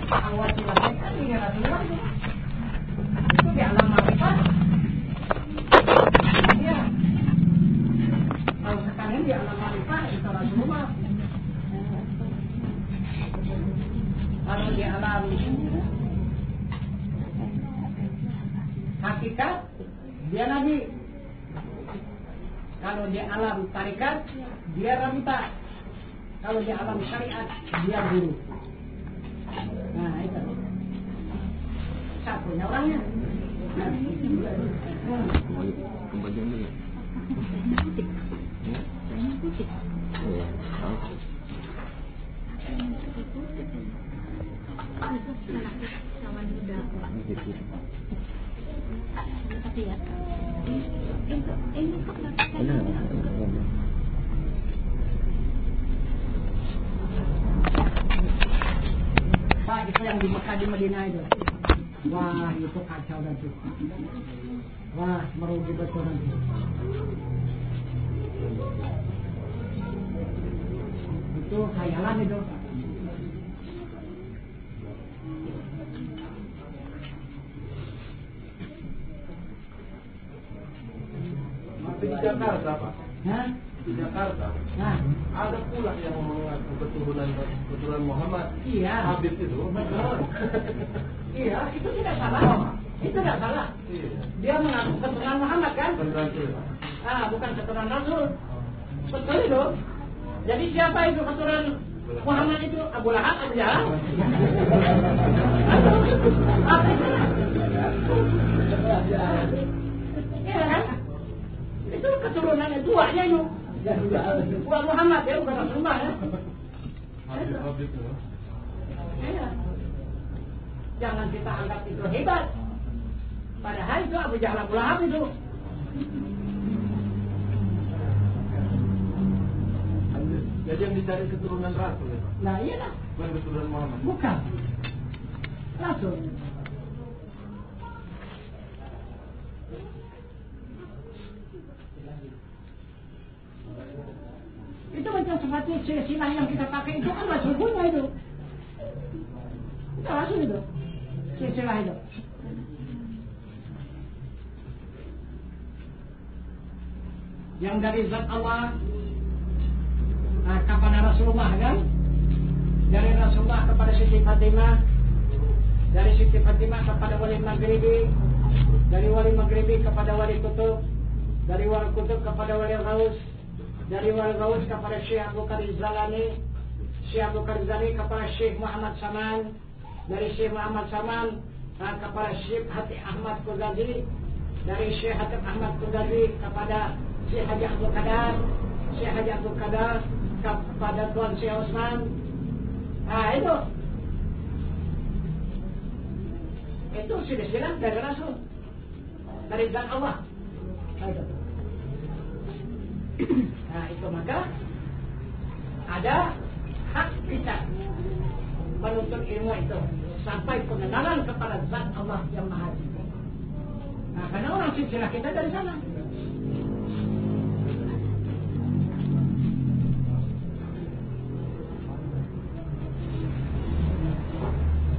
awal silahkan kan ini rasulullah itu di alam marifat. Iya. Kalau sekarang di alam marifat itu rasulullah. Kalau di alam hakikat dia nabi. Kalau di alam tarikat dia rabita. Kalau di alam syariat dia guru. Nah itu satunya orangnya. Pembagian dulu. Pak, itu yang di Mekah di Madinah itu. Wah, itu kacau dan itu. Wah, merugi betul nanti. Itu khayalan itu. Di Jakarta, Pak. Hah? Di Jakarta. Nah, Ada pula yang mengaku keturunan Muhammad. iya. Habib itu. Betul. Iya, itu tidak salah. Itu tidak salah. Iya. Dia mengaku keturunan Muhammad kan? Beneran itu. Ah, bukan keturunan Rasul. Betul itu. Jadi siapa itu keturunan Muhammad itu? Abu Lahab, Abu Jahal? Apa itu? Iya kan? Itu keturunan tuanya itu. Bukan Muhammad ya, bukan Rasulullah ya. Habib itu. Iya. Jangan kita anggap itu hebat. Padahal itu Abu Jahal, Abu Lahab itu. Jadi yang dicari keturunan Rasul ya, Pak? Nah iya lah. Bukan keturunan Muhammad. Bukan. Rasul. Itu macam seperti silsilah yang kita pakai itu kan Rasul punya itu. Itu Rasul itu. Silsilah itu. Yang dari zat Allah kepada Rasulullah kan? Dari Rasulullah kepada Siti Fatimah, dari Siti Fatimah kepada Wali Maghribi, dari Wali Maghribi kepada Wali Kutub, dari Wali Kutub kepada Wali Ghaus, dari Wali Ghaus kepada Syekh Abu Qadir Zalani, Syekh Abu Qadir Zalani kepada Syekh Muhammad Saman, dari Syekh Muhammad Saman kepada Syekh Hatib Ahmad Qudadi, dari Syekh Hatib Ahmad Qudadi kepada Syekh Haji Abdul Qadar, Syekh Haji Abdul Qadar kepada Tuan Syekh Osman. Nah itu silsilah dari Rasul, dari zat Allah. Nah itu maka ada hak kita menuntut ilmu itu sampai pengenalan kepada zat Allah yang Maha Tinggi. Nah karena orang silsilah kita dari sana.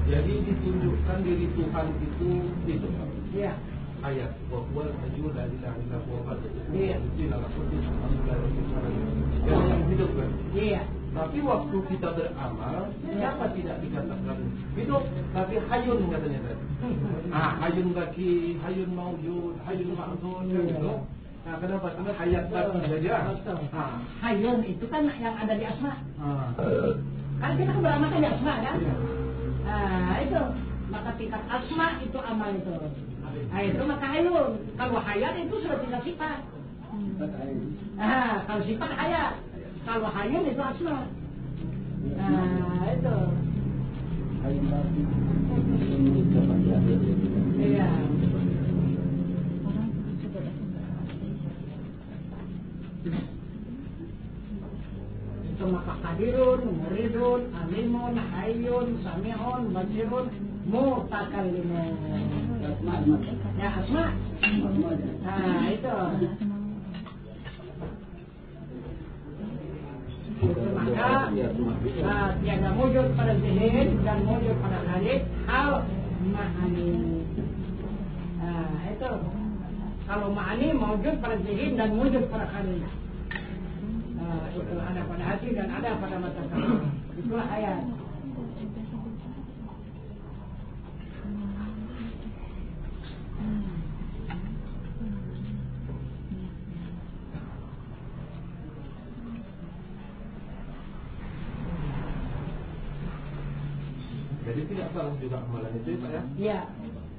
Jadi ditunjukkan diri Tuhan itu Pak. Iya. Ayat wal hajul la ilaha illa huwa Iya. yang hidup kan. Iya. Tapi waktu kita beramal, siapa tidak dikatakan hidup, tapi hayun katanya tadi. Hayun baki, hayun maujud, hayun ma'zun gitu. Nah, kenapa? Karena hayat tadi saja. Hayun itu kan yang ada di asma. Kan kita kan beramal kan di asma kan? Nah itu maka tingkat asma itu amal itu. Nah itu maka hayun. Kalau hayat itu sudah tinggal sifat. Kalau sifat hayat. Kalau hayun itu asma. Nah itu. Iya. Itu maka kadirun, muridun, alimun, hayyun, sami'un, basirun, mutakallimun. Ya asma. Nah itu. Itu maka tiada wujud pada zihir dan wujud pada hal hal ma'ani. Nah, itu. Kalau ma'ani mewujud pada zihin dan wujud pada khalil. Itu ada pada hati dan ada pada mata kaki. Itulah ayat. Jadi tidak salah juga amalan itu Pak ya? Iya.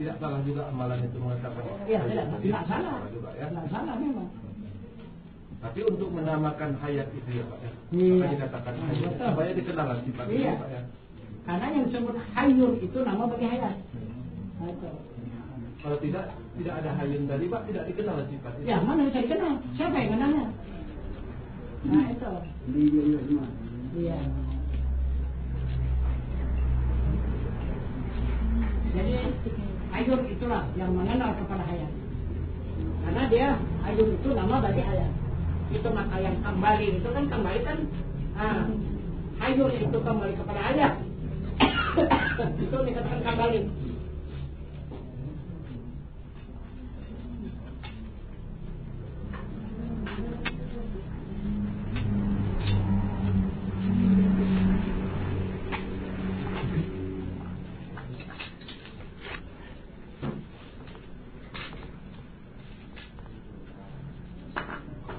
Tidak salah juga amalan itu mengatakan. Iya, tidak salah. Juga, ya? Tidak salah memang. Tapi untuk menamakan hayat itu ya Pak ya? Iya. Maka dikatakan hayat. Betul. Supaya dikenal sifat Iya. itu Pak ya? Karena yang disebut hayyun itu nama bagi hayat. Nah, itu. Kalau tidak ada hayun tadi Pak, tidak dikenal sifat itu. Ya, mana bisa dikenal? Siapa yang kenalnya? Nah, itu. Iya. Jadi hayyun itulah yang mengenal kepada hayat. Karena dia hayyun itu nama bagi hayat. Itu maka yang kembali itu kan kembali kan hayyun itu kembali kepada hayat. Itu dikatakan kembali.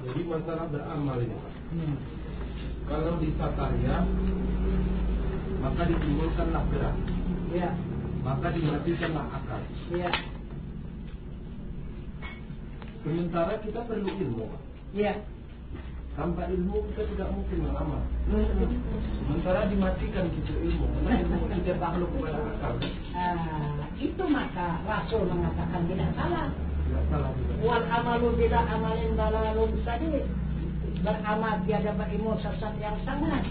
Jadi masalah beramal ini Pak. Kalau di sakarya maka ditimbulkanlah gerak, Iya. maka dimatikanlah akal. Iya. Sementara kita perlu ilmu Pak. Iya. Tanpa ilmu kita tidak mungkin beramal. Sementara dimatikan kita ilmu, karena ilmu kita takluk kepada akal. Itu maka Rasul mengatakan tidak salah. Tidak salah juga. Wal amalu bila amalin dalalun sadid. Beramal tiada berilmu sesat yang sangat.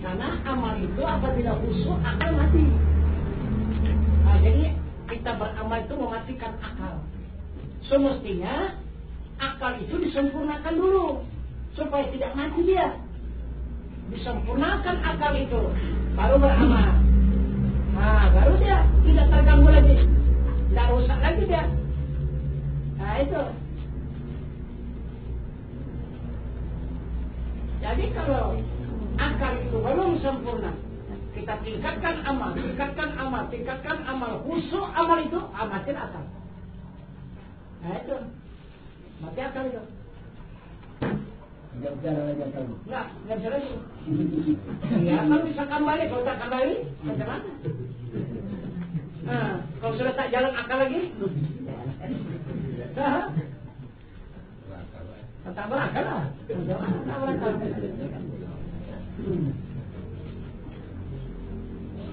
Karena amal itu apabila khusyuk akan mati. Jadi kita beramal itu mematikan akal. Semestinya akal itu disempurnakan dulu supaya tidak mati dia. Disempurnakan akal itu baru beramal. Baru dia tidak terganggu lagi, tidak rusak lagi dia. Nah itu. Jadi kalau akal itu belum sempurna, kita tingkatkan amal, khusyuk amal itu amatin akal. Nah itu, mati akal itu. Nggak bisa lagi akal. Nggak bisa lagi. Ya kalau bisa kembali, kalau tak kembali, bagaimana? Kalau sudah tak jalan akal lagi, tak berakal lah. Tak berakal.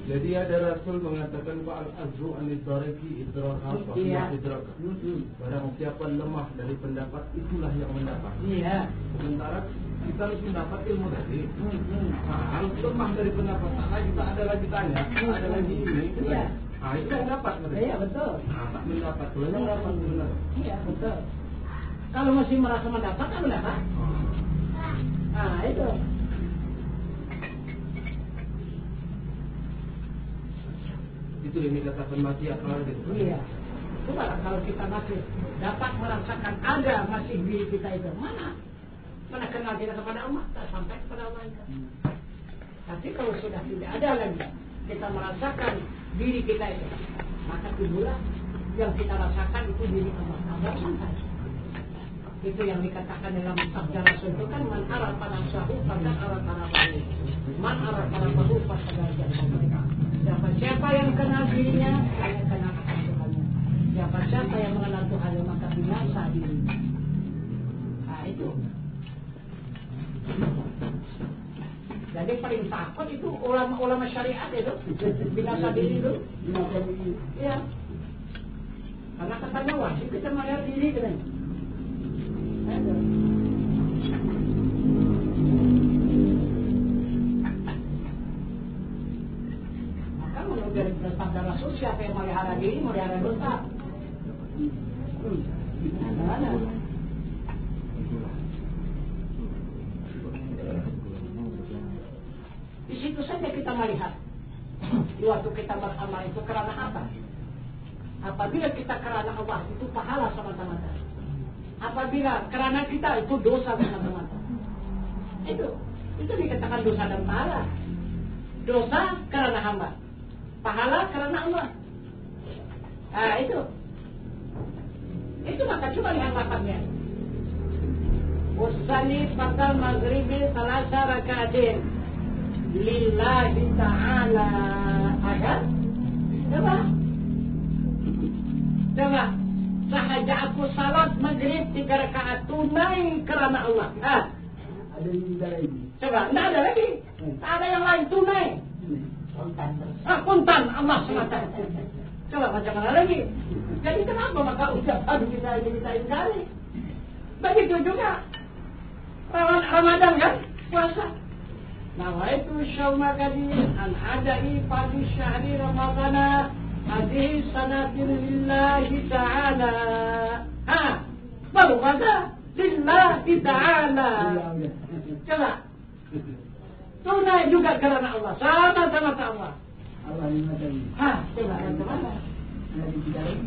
Jadi ada Rasul mengatakan Fa'al azru an-nidariki idraka Iya. idraka. Barang siapa lemah dari pendapat, itulah yang mendapat. Iya. Sementara kita harus mendapat ilmu tadi. Harus lemah dari pendapat, tak ada lagi tanya, tak ada lagi ini. Iya. Itu yang dapat. Iya betul. Tak mendapat, kalau yang dapat benar. Iya betul. Kalau masih merasa mendapat, tak mendapat. Itu. Itu yang dikatakan mati akal gitu. Iya. Coba kalau kita masih dapat merasakan ada masih diri kita itu, mana kenal kita kepada Allah, tak sampai kepada Allah itu. Tapi kalau sudah tidak ada lagi kita merasakan diri kita itu, maka timbullah yang kita rasakan itu diri Allah. Tidak sampai. Itu yang dikatakan dalam sabda Rasul itu kan man arafa nafsahu faqad arafa rabbahu. Man arafa rabbahu faqad arafa rabbahu. Siapa yang kenal dirinya, hanya kenal akan Tuhannya. Siapa yang mengenal Tuhannya, maka binasa dirinya. Itu. Jadi paling takut itu ulama syariat itu, binasa diri itu. Iya. Karena katanya wajib kita melihat diri kan. Maka menurut dari sabda Rasul, siapa yang melihara diri, melihara dosa. Di situ saja kita melihat. waktu kita beramal itu karena apa? Apabila kita karena Allah itu pahala semata-mata. Apabila karena kita itu dosa semata-mata. Itu dikatakan dosa dan pahala. Dosa karena hamba, pahala karena Allah. Nah itu maka coba lihat lapannya. Usalli pada maghribi salasa rakaatin lillahi ta'ala. Agar coba sahaja aku salat maghrib 3 rakaat tunai karena Allah. Ada yang lain. Coba, tidak ada lagi. Tak ada yang lain, tunai. Kontan Allah semata. Coba macam mana lagi? Jadi kenapa maka ucapan kita ingkari? Begitu juga Ramadan kan, puasa. Nawaitu syawma gadin an adai pada syahri Ramadana hadis sanatin lillahi ta'ala. Baru ada lillahi ta'ala. Coba tunai juga karena Allah, sama-sama Allah. Allah yang ada ini. Coba macam mana? Ada di dalam.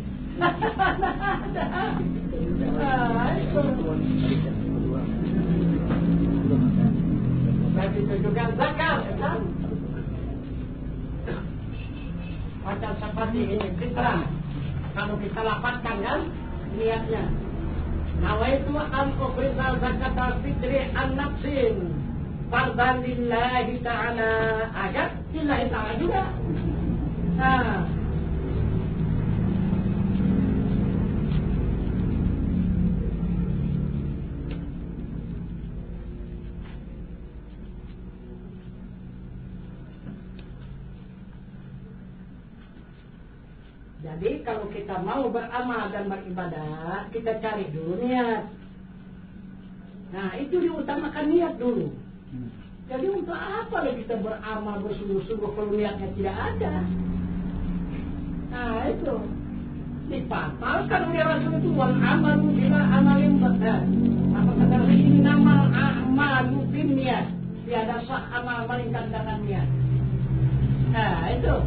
Itu juga zakat, kan? Macam seperti ini fitrah. Kalau kita lapatkan kan niatnya. Nawaitu an ukhrija zakat fitri an nafsin fardan lillahi ta'ala. Agar lillahi ta'ala juga. Jadi kalau kita mau beramal dan beribadah, kita cari dulu niat. Nah, itu diutamakan niat dulu. Jadi untuk apa lagi kita beramal bersungguh-sungguh kalau niatnya tidak ada? Nah, itu dipatalkan oleh Rasul itu wal amalu bila amalin badan. Apa kata ini nama amalu bin niat. Tiada sah amal melainkan dengan niat. Nah, itu.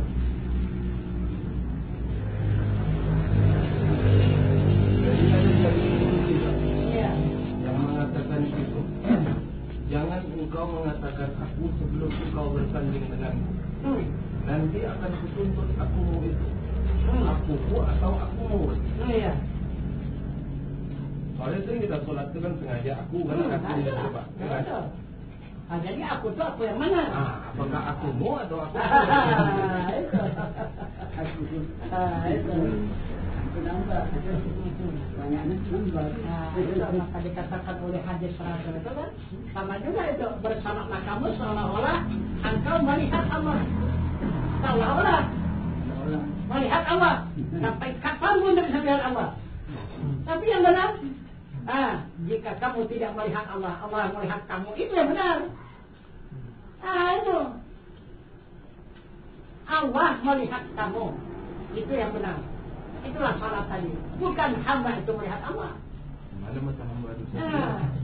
Jangan engkau mengatakan aku sebelum engkau bersanding denganku. Nanti akan kutuntut akumu itu. Akuku atau akumu. Iya. Soalnya sering kita sholat itu kan sengaja aku karena aku tidak coba. Jadi aku tuh aku yang mana? Apakah akumu atau aku? Itu. Kenapa? Banyaknya cuma. Itu maka dikatakan oleh hadis Rasul itu kan sama juga itu bersama kamu seolah-olah engkau melihat Allah, seolah-olah melihat Allah. Sampai kapan pun tidak bisa melihat Allah. Tapi yang benar, jika kamu tidak melihat Allah, Allah melihat kamu, itu yang benar. Itu Allah melihat kamu, itu yang benar. Itulah salat tadi. Bukan hamba itu melihat Allah. Mana mata hamba itu?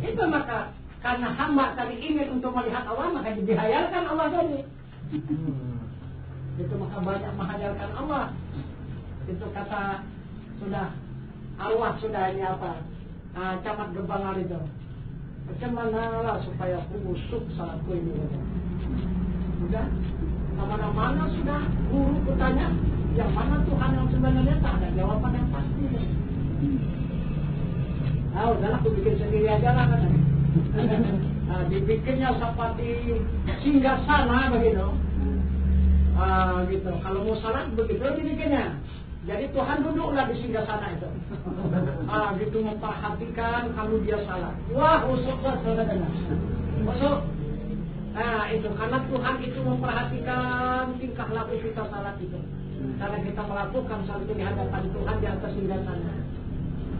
Itu maka karena hamba tadi ingin untuk melihat Allah, maka dihayalkan Allah tadi. Itu maka banyak menghayalkan Allah. Itu kata sudah Allah sudah ini apa? Camat Gembangan itu. Macam mana lah supaya khusyuk salatku ini? Sudah kemana-mana sudah guru bertanya. Yang mana Tuhan yang sebenarnya tak ada jawaban yang pasti. Udahlah aku bikin sendiri aja lah kan. Dibikinnya seperti singgasana begitu. Gitu. Kalau mau salat begitu dibikinnya. Jadi Tuhan duduklah di singgasana itu. Gitu memperhatikan kalau dia salat. Wah, usuklah saudara. Usuk. Itu karena Tuhan itu memperhatikan tingkah laku kita salat itu. Karena kita melakukan salat itu di hadapan Tuhan di atas singgasana.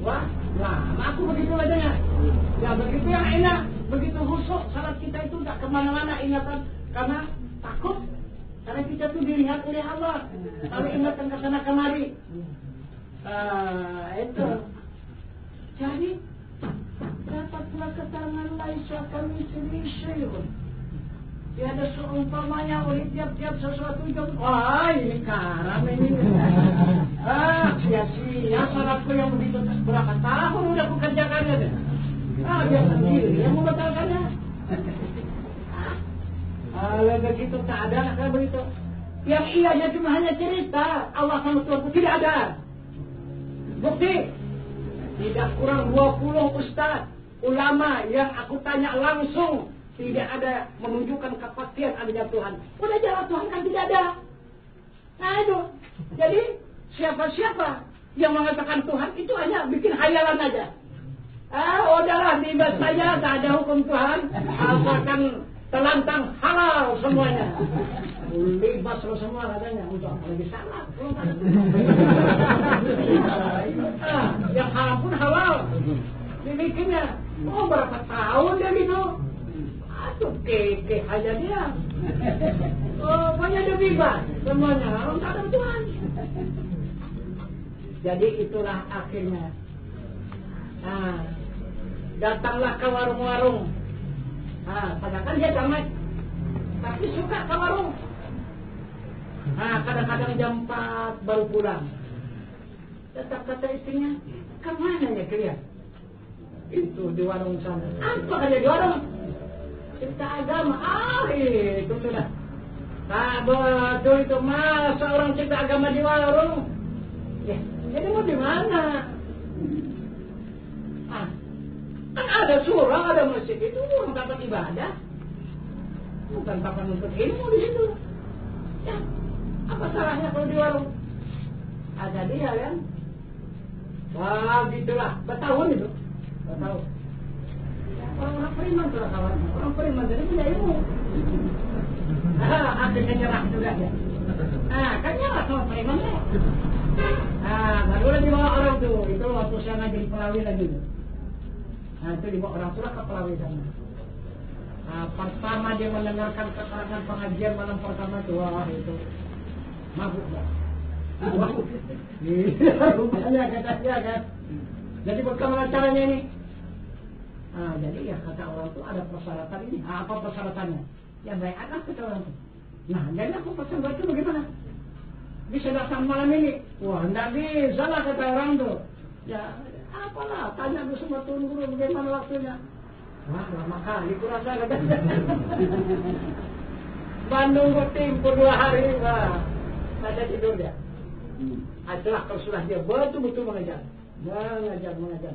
Wah, aku begitu adanya. Ya begitu yang enak, begitu khusyuk salat kita itu tak kemana-mana ingatan karena takut. Karena kita itu dilihat oleh Allah. Kalau ingatan ke sana kemari. Itu. Jadi dapatlah keterangan laisa kami syai'un. Tiada seumpamanya oleh tiap-tiap sesuatu jom. Wah, ini karam ini. Sia-sia salatku yang begitu berapa tahun udah aku kerjakannya deh. Dia sendiri yang membatalkannya. Kalau begitu tak ada kalau begitu. Yang ianya cuma hanya cerita Allah sama Tuhanku tidak ada. Bukti tidak kurang 20 ustaz ulama yang aku tanya langsung. Tidak ada menunjukkan kepastian adanya Tuhan. Udah jelas Tuhan kan tidak ada. Nah itu. Jadi siapa-siapa yang mengatakan Tuhan itu hanya bikin hayalan aja. Udahlah bebas saja, tak ada hukum Tuhan. Asalkan telantang halal semuanya. Bebas lo semua katanya. Untuk apa lagi salah? Yang halal pun halal. Dibikinnya. Berapa tahun dia gitu. Aduh keke aja dia. Banyak dia bebas semuanya. Tak ada Tuhan. Jadi itulah akhirnya. Datanglah ke warung-warung. Padahal dia tamat, tapi suka ke warung. Kadang-kadang jam 4 baru pulang. Tetap kata istrinya, kemana ya kalian? Itu di warung sana. Apa kerja di warung? Cerita agama. Itu sudah. Betul itu masa orang cerita agama di warung. Ya, jadi mau di mana? Kan ada surau, ada masjid itu orang tempat ibadah. Bukan tempat untuk ilmu di situ. Ya, apa salahnya kalau di warung? Ada dia kan? Wah, gitulah. Bertahun itu. Bertahun. Orang-orang beriman tuh kawan. Orang beriman jadi punya ilmu. Akhirnya nyerah juga ya. Kan nyerah sama berimannya. Baru lagi bawa orang tuh. Itu waktu saya ngaji di Pelawi lagi tuh. Itu dibawa orang tua ke Pelawi sana. Pertama dia mendengarkan keterangan pengajian malam pertama itu, wah itu mabuk dah. Mabuk. Rupanya katanya kan. Jadi bagaimana caranya ini? Jadi ya kata orang itu ada persyaratan ini. Apa persyaratannya? Ya baik anak kata orang itu. Nah jadi aku pesan batu bagaimana? Bisa datang malam ini? Wah tidak bisa lah kata orang itu. Ya apalah, tanya dulu semua tuan guru bagaimana waktunya. Wah lama kali kurang kata. Bandung ke Timur 2 hari, wah ada tidur dia. Itulah kalau sudah dia betul-betul mengajar. Mengajar.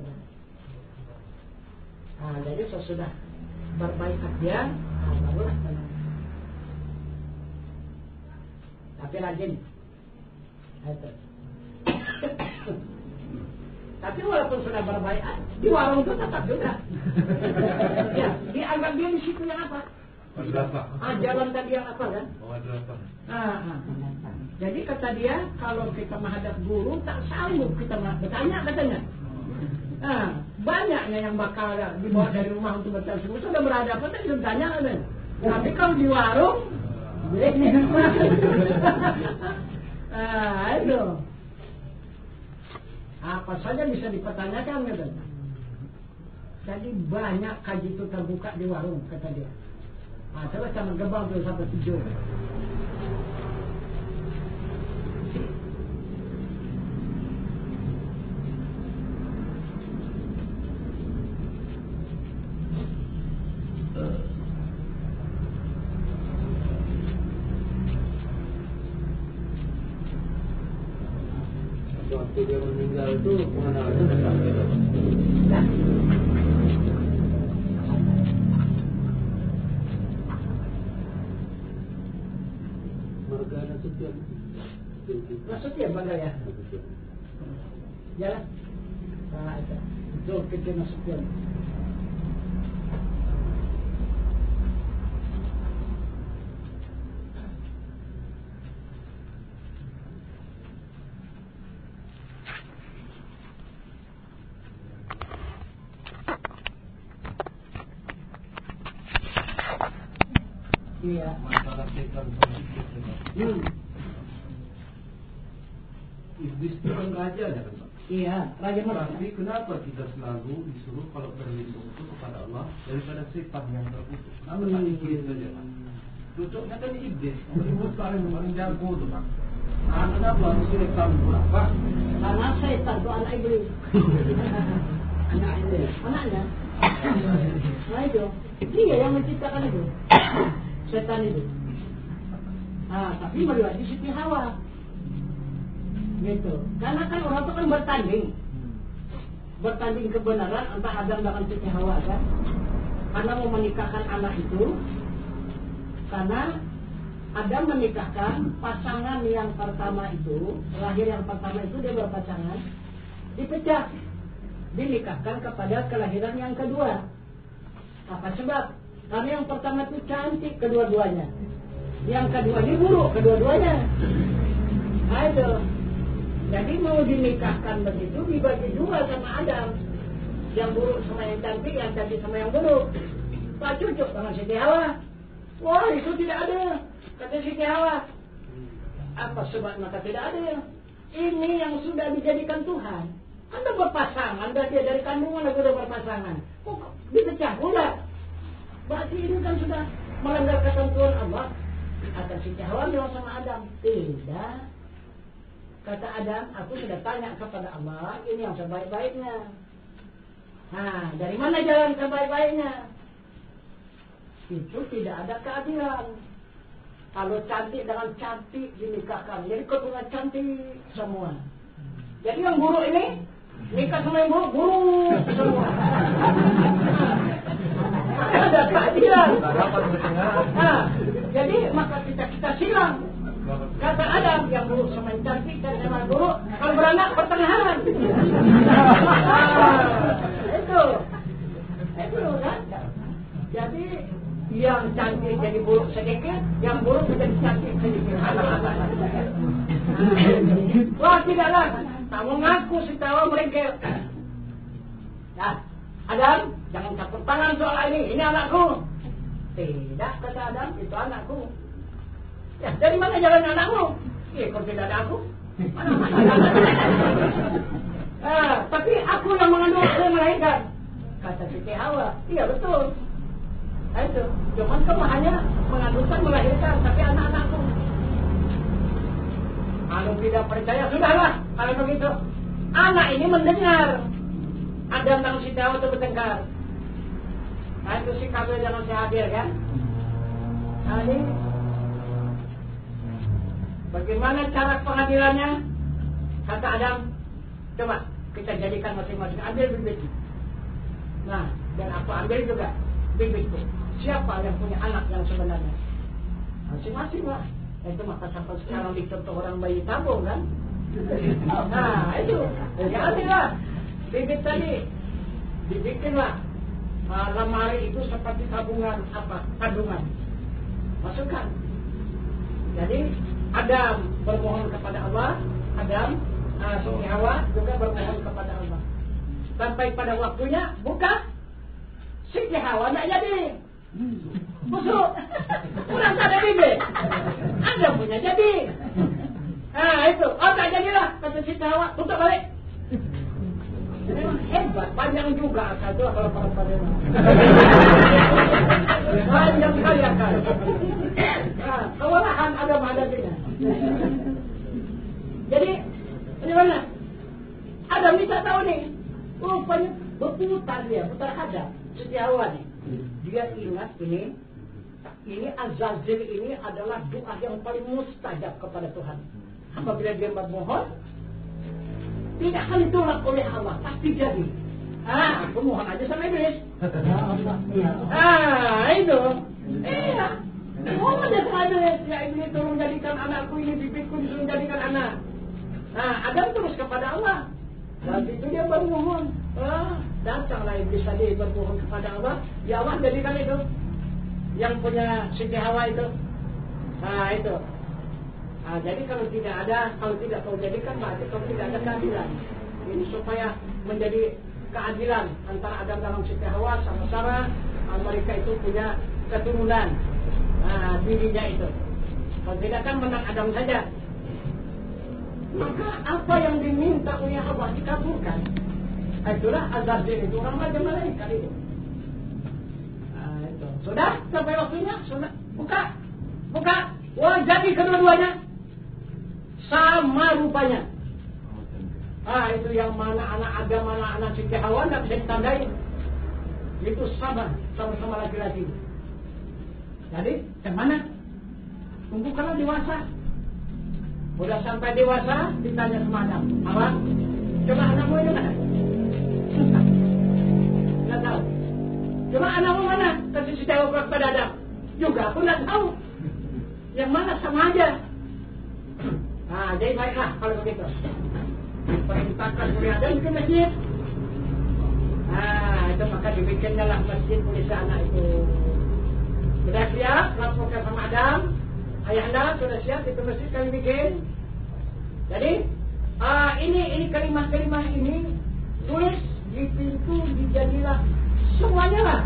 Jadi sesudah berbaikat dia, barulah tenang. Tapi rajin. Tapi walaupun sudah berbaikat, di warung itu tetap juga. Ya, dianggap dia di situ yang apa? Jalan tadi yang apa kan? Jadi kata dia, kalau kita menghadap guru tak sanggup kita bertanya katanya. Banyaknya yang bakal dibawa dari rumah untuk bertanya. Sudah berhadapan dan bertanya kan? Tapi kalau di warung, itu apa saja bisa dipertanyakan katanya. Jadi banyak kaji itu terbuka di warung kata dia. Coba sama gebang tuh sampai 7. Waktu dia meninggal itu mengenalnya sampai Marga Nasution. Nasution bangga ya. Jalan. Itu. Betul kita Nasution. Iya. Masalah setan positif. Iblis itu kan raja ya kan Pak? Iya, raja Mekah. Tapi kenapa kita selalu disuruh kalau berlindung itu kepada Allah daripada setan yang terkutuk? Kenapa tak ikut saja Pak? Cocoknya kan iblis. Iblis paling jago tuh Pak. Kenapa harus direkam pula? Pak, karena setan itu anak iblis. Anaknya. Nah itu, dia yang menciptakan itu. Setan itu. Nah, tapi melihat di Siti Hawa. Gitu. Karena kan orang itu kan bertanding kebenaran antara Adam dengan Siti Hawa kan. Karena mau menikahkan anak itu, karena Adam menikahkan pasangan yang pertama itu, lahir yang pertama itu dia berpasangan, dipecah, dinikahkan kepada kelahiran yang kedua. Apa sebab? Karena yang pertama itu cantik kedua-duanya, yang kedua ini buruk kedua-duanya. Nah itu, jadi mau dinikahkan begitu dibagi dua sama Adam, yang buruk sama yang cantik sama yang buruk. Tak cocok dengan Siti Hawa. Wah itu tidak ada. Kata Siti Hawa, apa sebab maka tidak ada? Ini yang sudah dijadikan Tuhan. Anda berpasangan, Anda dia dari kandungan Anda sudah berpasangan. Kok dipecah pula? Berarti ini kan sudah melanggar ketentuan Allah. Kata Siti Hawa bilang sama Adam, tidak. Kata Adam, aku sudah tanya kepada Allah, ini yang sebaik-baiknya. Nah, dari mana jalan sebaik-baiknya? Itu tidak ada keadilan. Kalau cantik dengan cantik dinikahkan, jadi kau punya cantik semua. Jadi yang buruk ini nikah sama yang buruk semua. Ada keadilan. Nah, jadi maka kita silang. Kata Adam, yang buruk sama yang cantik dan sama yang buruk, kalau beranak pertengahan. Itu kan. Jadi yang cantik jadi buruk sedikit, yang buruk menjadi cantik sedikit. Wah tidaklah, tak mengaku si tawa mereka. Nah, Adam, jangan campur tangan soal ini anakku. Tidak, kata Adam, itu anakku. Ya, dari mana jalan anakmu? Kalau tidak ada aku. Tapi aku yang mengandung dan melahirkan. Kata Siti Hawa, iya betul. Nah, itu, cuman kamu hanya mengandungkan melahirkan, tapi anak-anakku. Kalau tidak percaya, sudahlah. Kalau begitu, anak ini mendengar Adam dan Siti Hawa itu bertengkar. Nah itu si Kabil jangan si Habil kan. Nah ini, bagaimana cara pengadilannya? Kata Adam, coba kita jadikan masing-masing ambil bibit. Nah, dan aku ambil juga bibitku. Siapa yang punya anak yang sebenarnya? Masing-masing lah. Itu maka sampai sekarang dicontoh orang bayi tabung kan? Nah itu, ya ambillah bibit tadi, dibikinlah lemari itu seperti tabungan apa? Kandungan. Masukkan. Jadi Adam bermohon kepada Allah, Siti Hawa juga bermohon kepada Allah. Sampai pada waktunya buka, Siti Hawa tidak jadi. Busuk, kurang tak ada bibit. Anda punya jadi. Nah itu, tak jadilah. Kata Siti Hawa, tutup balik. Memang hebat, panjang juga akal itu kalau pada panjang sekali akal. Nah, kewalahan ada menghadapinya. Jadi, bagaimana? Adam bisa tahu nih, rupanya berputar dia, putar Adam, Siti Hawa nih. Dia ingat ini Azazil ini adalah doa yang paling mustajab kepada Tuhan. Apabila dia bermohon, tidak akan ditolak oleh Allah, pasti jadi. Aku mohon aja sama iblis. Itu. Iya. Mohon aja sama iblis. Ya iblis tolong jadikan anakku ini, bibitku disuruh jadikan anak. Adam terus kepada Allah. Dan itu dia bermohon. Datanglah iblis tadi bermohon kepada Allah. Ya Allah jadikan itu. Yang punya Siti Hawa itu. Itu. Jadi kalau tidak kau jadikan, berarti kau tidak ada keadilan. Ini supaya menjadi keadilan antara Adam dan Siti Hawa sama-sama mereka itu punya keturunan. Dirinya itu. Kalau tidak kan menang Adam saja. Maka apa yang diminta oleh Allah dikabulkan. Itulah Azazil itu orang raja malaikat itu. Itu. Sudah sampai waktunya, sudah buka. Buka. Wah, jadi kedua-duanya sama rupanya. Itu yang mana anak Adam, mana anak Siti Hawa tidak bisa ditandai. Itu sama-sama laki-laki. Jadi, yang mana? Tunggu kalau dewasa. Udah sampai dewasa, ditanya sama Adam. Abang, coba anakmu itu mana? Tidak tahu. Coba anakmu mana? Kasih Siti Hawa kepada Adam. Juga aku tidak tahu. Yang mana sama aja. Jadi baiklah kalau begitu. Perintahkan oleh Adam ke masjid. Itu maka dibikinnya lah masjid oleh si anak itu. Sudah siap, laporkan sama Adam. Ayah anda sudah siap, itu masjid kami bikin. Jadi, ini kalimah-kalimah ini tulis di pintu, dijadilah semuanya lah.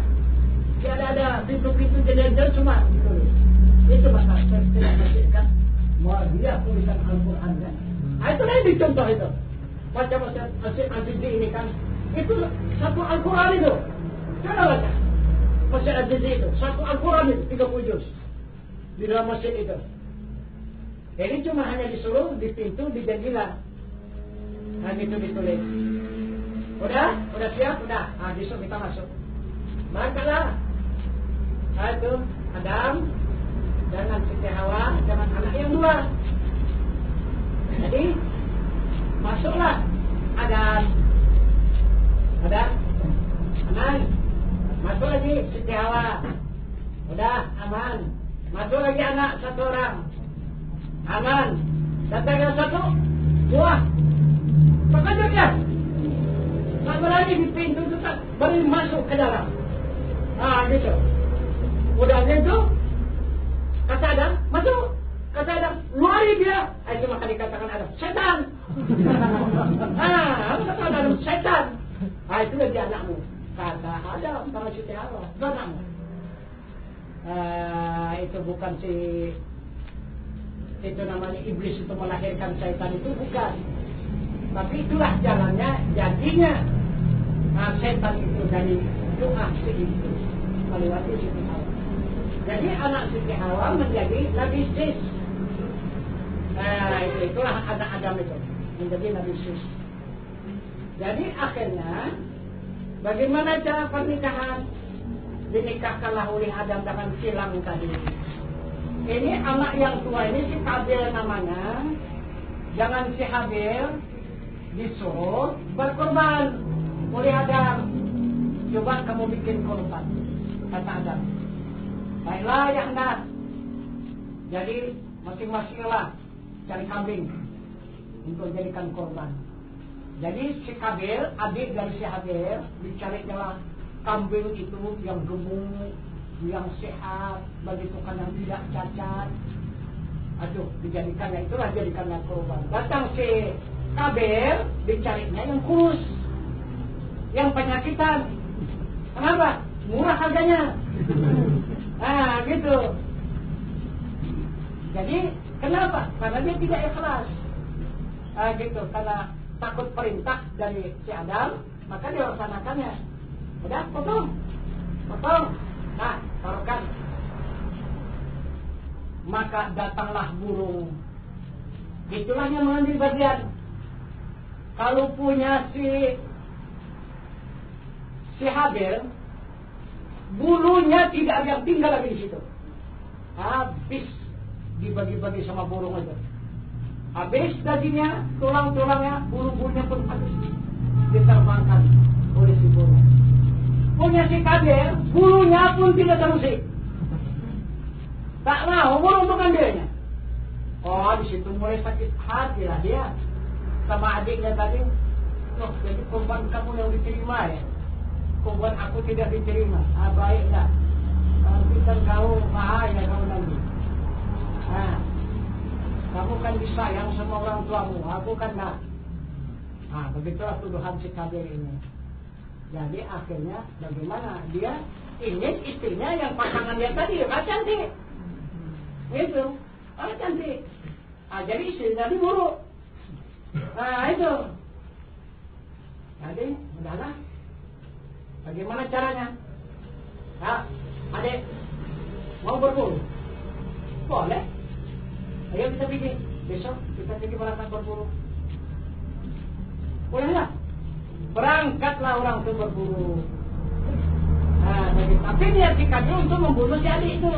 Tidak ada pintu-pintu jendela semua ditulis. Itu maka saya masjidkan. Wah, dia tulisan Al-Quran kan. Itu lah yang dicontoh itu. Macam-macam Al-Jizzi ini kan. Itu satu Al-Quran itu. Coba baca. Masjid Al-Jizzi itu. Satu Al-Quran itu. 30 juz. Di dalam masjid itu. Ini cuma hanya disuruh di pintu, di jendela. Itu ditulis. Udah? Udah siap? Udah. Besok kita masuk. Bacalah. Itu Adam. Jangan Siti Hawa, jangan anak yang dua. Jadi masuklah Adam, aman. Masuk lagi Siti Hawa, udah aman. Masuk lagi anak satu orang, aman. Datang yang satu, dua. Makanya dia tak berani di pintu itu tak berani masuk ke dalam. Gitu. Udah gitu. Kata Adam, masuk. Kata Adam, luari dia. Itu maka dikatakan Adam, setan. Kata Adam, setan. Itu dia anakmu. Kata Adam, sama Siti Hawa, itu anakmu. Itu bukan itu namanya iblis itu melahirkan setan itu bukan. Tapi itulah jalannya, jadinya. Setan itu dari doa si iblis melewati Siti Hawa. Jadi anak Siti Hawa menjadi Nabi Sis. Itulah anak Adam itu menjadi Nabi Sis. Jadi akhirnya bagaimana cara pernikahan? Dinikahkanlah oleh Adam dengan silang tadi. Ini anak yang tua ini si Kabil namanya. Jangan si Habil disuruh berkorban oleh Adam. Coba kamu bikin korban, kata Adam. Baiklah ya anda. Jadi masing-masing lah cari kambing untuk jadikan korban. Jadi si Kabil, adik dari si Habil, dicari jalan kambing itu yang gemuk, yang sehat, begitu kan yang tidak cacat. Dijadikannya itulah jadikannya korban. Datang si Kabil, dicarinya yang kurus, yang penyakitan. Kenapa? Murah harganya. Gitu. Jadi kenapa? Karena dia tidak ikhlas. Gitu. Karena takut perintah dari si Adam, maka dia laksanakannya. Udah, potong. Taruhkan. Maka datanglah burung. Itulah yang mengambil bagian. Kalau punya si Habil, bulunya tidak ada yang tinggal lagi di situ. Habis dibagi-bagi sama burung aja. Habis dagingnya, tulang-tulangnya, bulu-bulunya pun habis diterbangkan oleh si burung. Punya si Kabil, bulunya pun tidak terusik. Tak mau burung untuk ambilnya. Di situ mulai sakit hati lah dia sama adiknya tadi. Loh, jadi korban kamu yang diterima ya? Korban aku tidak diterima. Baiklah. Nanti kan kau bahaya kau nanti. Kamu kan disayang sama orang tuamu. Aku kan tak. Begitulah tuduhan si Kabil ini. Jadi akhirnya bagaimana? Dia ingin istrinya yang pasangan dia tadi cantik. Itu. Cantik. Jadi istrinya diburu. Itu. Jadi udahlah. Bagaimana caranya? Adik, mau berburu? Boleh. Ayo kita bikin. Besok kita pergi berangkat berburu. Bolehlah. Berangkatlah orang itu berburu. Nah, jadi, tapi niat sikapnya untuk membunuh si adik itu.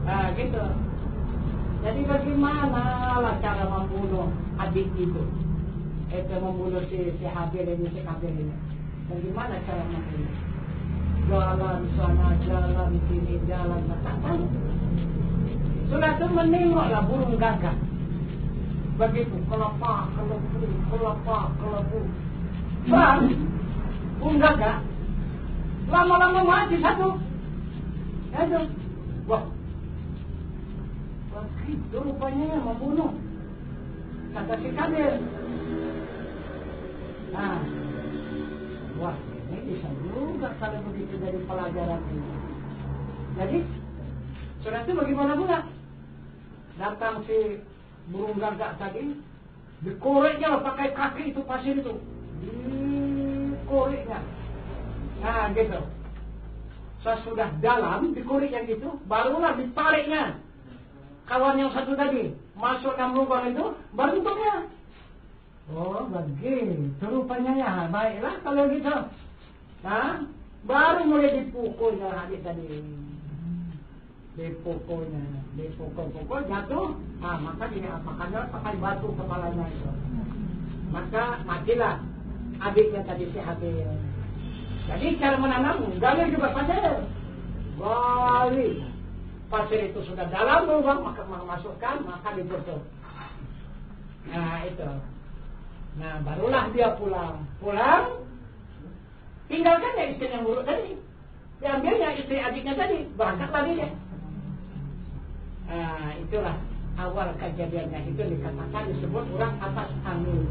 Nah, gitu. Jadi bagaimana lah cara membunuh adik itu? Itu membunuh si Habil ini, si Kabil ini. Bagaimana cara membunuh? Jalan sana, jalan sini, jalan tak tahu. Sudah itu menengoklah burung gagak. Begitu, kelapa, kelebu, kelapa, kelebu. Bang, burung gagak. Lama-lama mati satu. Itu. Wah. Begitu rupanya membunuh. Kata si Kadir. Nah. Wah, ini bisa juga kalau begitu dari pelajaran ini. Jadi, sudah itu bagaimana pula? Datang si burung gagak tadi, dikoreknya lah pakai kaki itu pasir itu. Dikoreknya. Nah gitu. Sesudah dalam dikoreknya gitu, barulah ditariknya. Kawan yang satu tadi masuk dalam lubang itu, baru tutupnya. Oh begitu rupanya ya. Baiklah kalau gitu. Nah, baru mulai dipukulnya adik tadi. Dipukul jatuh. Ah maka ini makanya pakai batu kepalanya itu. Maka matilah adiknya tadi si Habil. Jadi cara menanam gali juga pasir. Gali. Pasir itu sudah dalam lubang maka masukkan maka ditutup. Nah itu. Nah barulah dia pulang. Tinggalkan ya istri yang buruk tadi. Diambilnya istri adiknya tadi. Berangkat lagi dia. Nah itulah awal kejadiannya. Itu dikatakan disebut orang atas angin.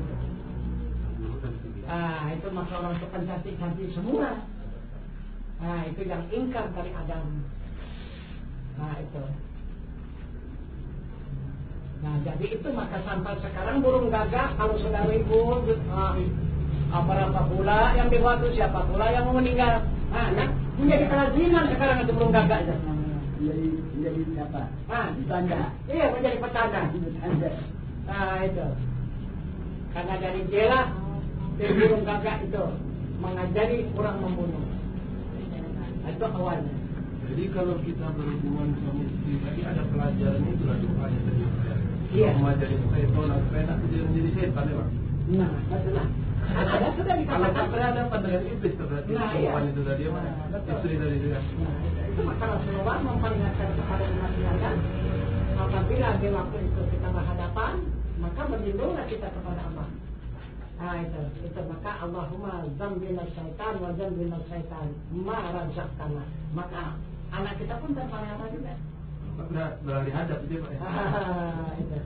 Nah itu masalah untuk cantik-cantik semua. Nah itu yang ingkar dari Adam. Nah itu. Nah jadi itu maka sampai sekarang burung gagak kalau sudah ribut, apa pula yang dibuat itu siapa pula yang mau meninggal. Nah menjadi kelaziman sekarang itu burung gagak itu. Menjadi apa? Petanda. Iya menjadi petanda. Nah itu. Karena dari jelas dari burung gagak itu mengajari orang membunuh. Itu awalnya. Jadi kalau kita berhubungan suami istri tadi ada pelajaran itu lah doanya tadi. Iya. Mengajari setan supaya tak menjadi setan ya Pak. Nah betul lah. Ada sudah Kalau tak dikatakan. ada pandangan iblis berarti Nah, iya. perempuan itu tadi apa? Betul. Istri tadi itu ya. Nah, itu maka Rasulullah memperingatkan kepada umat sekalian apabila di waktu itu kita berhadapan maka berlindunglah kita kepada Allah. Nah itu maka Allahumma zambina syaitan wa zambina syaitan ma razaqtana. Maka anak kita pun terpelihara juga. Beralih hadap dia Pak ya. Itu.